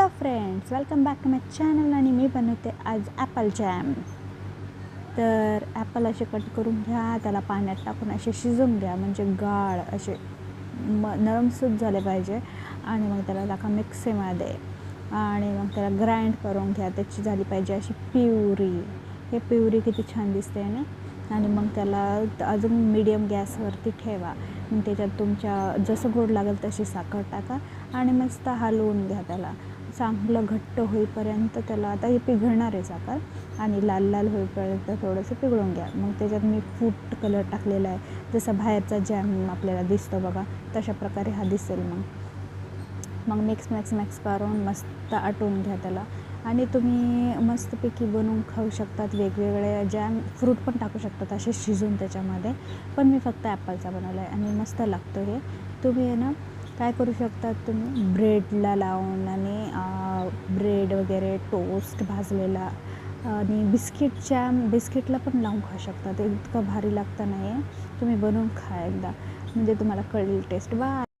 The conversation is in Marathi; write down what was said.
Hello friends, welcome back to my channel. आणि मी बनवते आज ॲपल जॅम. तर ॲपल असे कट करून घ्या, त्याला पाण्यात टाकून असे शिजवून घ्या, म्हणजे गाळ असे नरमसूत झाले पाहिजे. आणि मग त्याला टाका मिक्सीमध्ये आणि मग त्याला ग्राइंड करून घ्या. त्याची झाली पाहिजे अशी प्युरी. हे प्युरी किती छान दिसते ना. आणि मग त्याला अजून मीडियम गॅसवरती ठेवा. मग त्याच्यात तुमच्या जसं गोड लागेल तशी साखर टाका आणि मस्त हलवून घ्या. त्याला चांगलं घट्ट होईपर्यंत त्याला, आता हे पिघळणार आहे साखर, आणि लाल लाल होईपर्यंत थोडंसं पिघळून घ्या. मग त्याच्यात मी फूड कलर टाकलेला आहे, जसं बाहेरचा जॅम आपल्याला दिसतो बघा, तशा प्रकारे हा दिसेल. मग मिक्स करून मस्त आटवून घ्या त्याला. आणि तुम्ही मस्तपैकी बनवून खाऊ शकतात. वेगवेगळे जॅम फ्रूट पण टाकू शकतात असे शिजून त्याच्यामध्ये, पण मी फक्त ॲपलचा बनवला आहे आणि मस्त लागतो हे. तुम्ही आहे ना काय करू शकतात, तुम्ही ब्रेडला लावून आणि ब्रेड वगैरे टोस्ट भाजलेला आणि बिस्किटला पण लावून खाऊ शकतात. इतकं भारी लागतं नाही आहे. तुम्ही बनवून खा एकदा, म्हणजे तुम्हाला कळेल टेस्ट. बाय.